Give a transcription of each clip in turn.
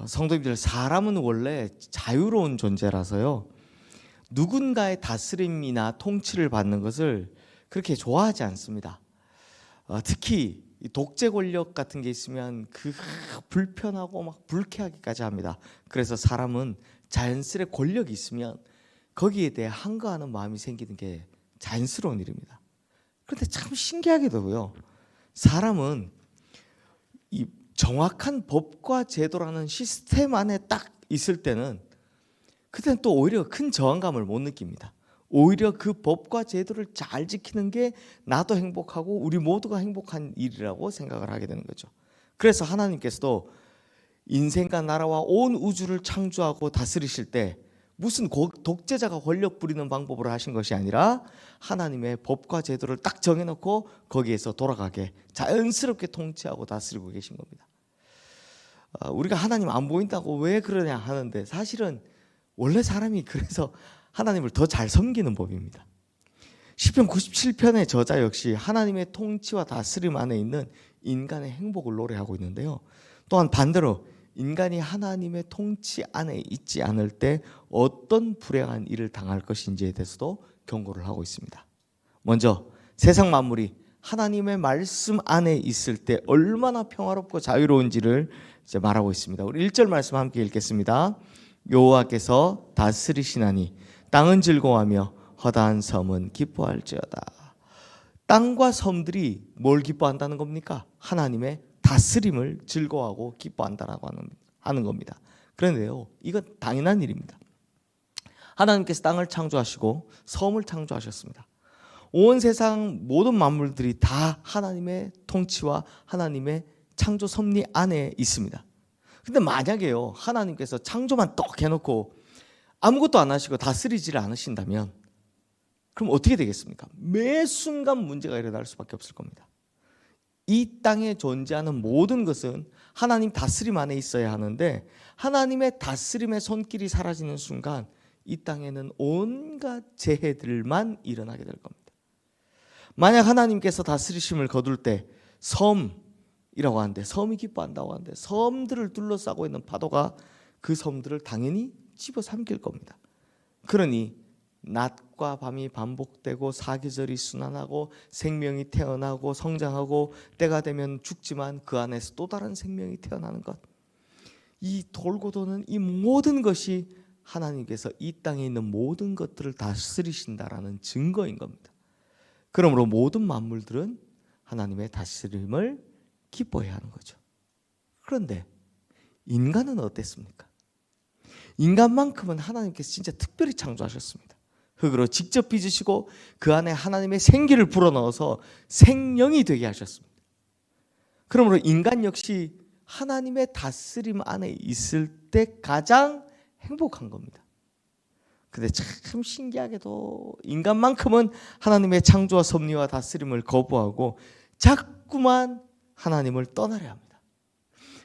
성도님들, 사람은 원래 자유로운 존재라서요, 누군가의 다스림이나 통치를 받는 것을 그렇게 좋아하지 않습니다. 특히 독재 권력 같은 게 있으면 그 불편하고 막 불쾌하기까지 합니다. 그래서 사람은 자연스레 권력이 있으면 거기에 대해 항거하는 마음이 생기는 게 자연스러운 일입니다. 그런데 참 신기하게도요, 사람은 이 정확한 법과 제도라는 시스템 안에 딱 있을 때는 그때는 또 오히려 큰 저항감을 못 느낍니다. 오히려 그 법과 제도를 잘 지키는 게 나도 행복하고 우리 모두가 행복한 일이라고 생각을 하게 되는 거죠. 그래서 하나님께서도 인생과 나라와 온 우주를 창조하고 다스리실 때 무슨 독재자가 권력 부리는 방법으로 하신 것이 아니라 하나님의 법과 제도를 딱 정해놓고 거기에서 돌아가게 자연스럽게 통치하고 다스리고 계신 겁니다. 우리가 하나님 안 보인다고 왜 그러냐 하는데, 사실은 원래 사람이 그래서 하나님을 더 잘 섬기는 법입니다. 시편 97편의 저자 역시 하나님의 통치와 다스림 안에 있는 인간의 행복을 노래하고 있는데요, 또한 반대로 인간이 하나님의 통치 안에 있지 않을 때 어떤 불행한 일을 당할 것인지에 대해서도 경고를 하고 있습니다. 먼저 세상 만물이 하나님의 말씀 안에 있을 때 얼마나 평화롭고 자유로운지를 이제 말하고 있습니다. 우리 1절 말씀 함께 읽겠습니다. 여호와께서 다스리시나니 땅은 즐거워하며 허다한 섬은 기뻐할지어다. 땅과 섬들이 뭘 기뻐한다는 겁니까? 하나님의 다스림을 즐거워하고 기뻐한다라고 하는 겁니다. 그런데요, 이건 당연한 일입니다. 하나님께서 땅을 창조하시고 섬을 창조하셨습니다. 온 세상 모든 만물들이 다 하나님의 통치와 하나님의 창조 섭리 안에 있습니다. 근데 만약에요, 하나님께서 창조만 떡 해놓고 아무것도 안 하시고 다스리지를 않으신다면 그럼 어떻게 되겠습니까? 매 순간 문제가 일어날 수밖에 없을 겁니다. 이 땅에 존재하는 모든 것은 하나님 다스림 안에 있어야 하는데, 하나님의 다스림의 손길이 사라지는 순간 이 땅에는 온갖 재해들만 일어나게 될 겁니다. 만약 하나님께서 다스리심을 거둘 때 섬이라고 하는데, 섬이 기뻐한다고 하는데, 섬들을 둘러싸고 있는 파도가 그 섬들을 당연히 집어삼킬 겁니다. 그러니 낮과 밤이 반복되고 사계절이 순환하고 생명이 태어나고 성장하고 때가 되면 죽지만 그 안에서 또 다른 생명이 태어나는 것, 이 돌고 도는 이 모든 것이 하나님께서 이 땅에 있는 모든 것들을 다스리신다라는 증거인 겁니다. 그러므로 모든 만물들은 하나님의 다스림을 기뻐해야 하는 거죠. 그런데 인간은 어땠습니까? 인간만큼은 하나님께서 진짜 특별히 창조하셨습니다. 흙으로 직접 빚으시고 그 안에 하나님의 생기를 불어넣어서 생명이 되게 하셨습니다. 그러므로 인간 역시 하나님의 다스림 안에 있을 때 가장 행복한 겁니다. 근데 참 신기하게도 인간만큼은 하나님의 창조와 섭리와 다스림을 거부하고 자꾸만 하나님을 떠나려 합니다.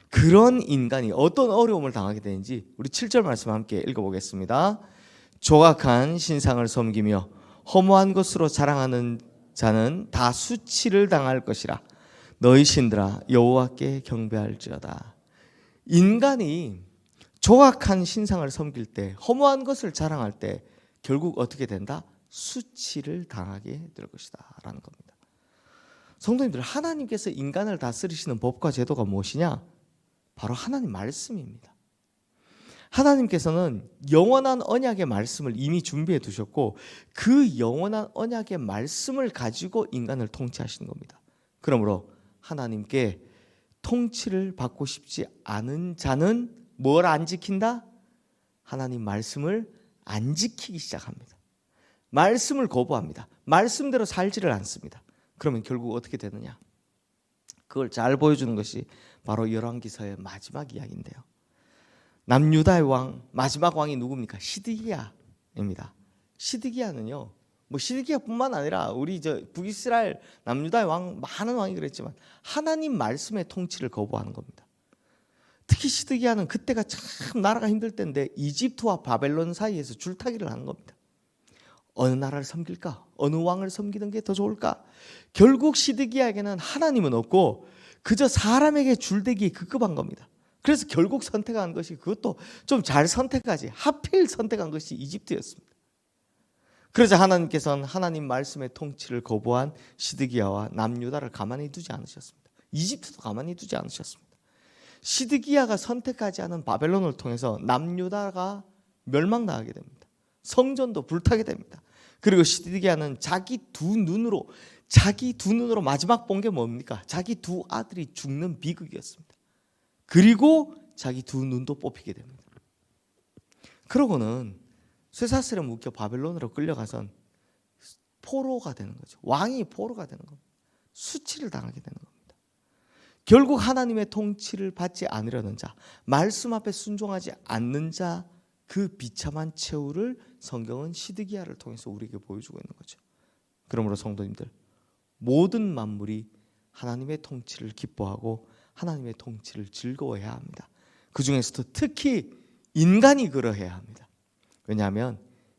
그런 인간이 어떤 어려움을 당하게 되는지 우리 7절 말씀 함께 읽어보겠습니다. 조각한 신상을 섬기며 허무한 것으로 자랑하는 자는 다 수치를 당할 것이라. 너희 신들아 여호와께 경배할지어다. 인간이 조각한 신상을 섬길 때, 허무한 것을 자랑할 때 결국 어떻게 된다? 수치를 당하게 될 것이다 라는 겁니다. 성도님들, 하나님께서 인간을 다스리시는 법과 제도가 무엇이냐? 바로 하나님 말씀입니다. 하나님께서는 영원한 언약의 말씀을 이미 준비해 두셨고 그 영원한 언약의 말씀을 가지고 인간을 통치하시는 겁니다. 그러므로 하나님께 통치를 받고 싶지 않은 자는 뭘 안 지킨다? 하나님 말씀을 안 지키기 시작합니다. 말씀을 거부합니다. 말씀대로 살지를 않습니다. 그러면 결국 어떻게 되느냐? 그걸 잘 보여주는 것이 바로 열왕기서의 마지막 이야기인데요. 남유다의 왕, 마지막 왕이 누굽니까? 시드기야입니다. 시드기야는요, 뭐 시드기야뿐만 아니라 우리 북이스라엘 남유다의 왕, 많은 왕이 그랬지만 하나님 말씀의 통치를 거부하는 겁니다. 특히 시드기야는 그때가 참 나라가 힘들 때인데 이집트와 바벨론 사이에서 줄타기를 하는 겁니다. 어느 나라를 섬길까? 어느 왕을 섬기는 게 더 좋을까? 결국 시드기야에게는 하나님은 없고 그저 사람에게 줄대기에 급급한 겁니다. 그래서 결국 선택한 것이, 그것도 좀 잘 선택하지, 하필 선택한 것이 이집트였습니다. 그러자 하나님께서는 하나님 말씀의 통치를 거부한 시드기야와 남유다를 가만히 두지 않으셨습니다. 이집트도 가만히 두지 않으셨습니다. 시드기야가 선택하지 않은 바벨론을 통해서 남유다가 멸망당하게 됩니다. 성전도 불타게 됩니다. 그리고 시드기야는 자기 두 눈으로 마지막 본 게 뭡니까? 자기 두 아들이 죽는 비극이었습니다. 그리고 자기 두 눈도 뽑히게 됩니다. 그러고는 쇠사슬에 묶여 바벨론으로 끌려가선 포로가 되는 거죠. 왕이 포로가 되는 겁니다. 수치를 당하게 되는 겁니다. 결국 하나님의 통치를 받지 않으려는 자, 말씀 앞에 순종하지 않는 자, 그 비참한 최후를 성경은 시드기야를 통해서 우리에게 보여주고 있는 거죠. 그러므로 성도님들, 모든 만물이 하나님의 통치를 기뻐하고 하나님의 통치를 즐거워해야 합니다. 그 중에서도 특히 인간이 그러해야 합니다. 왜냐하면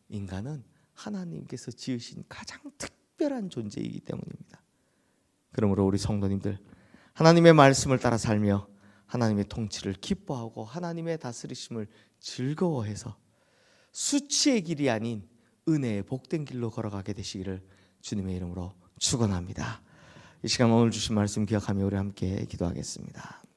인간은 하나님께서 지으신 가장 특별한 존재이기 때문입니다. 그러므로 우리 성도님들, 하나님의 말씀을 따라 살며 하나님의 통치를 기뻐하고 하나님의 다스리심을 즐거워해서 수치의 길이 아닌 은혜의 복된 길로 걸어가게 되시기를 주님의 이름으로 축원합니다. 이 시간 오늘 주신 말씀 기억하며 우리 함께 기도하겠습니다.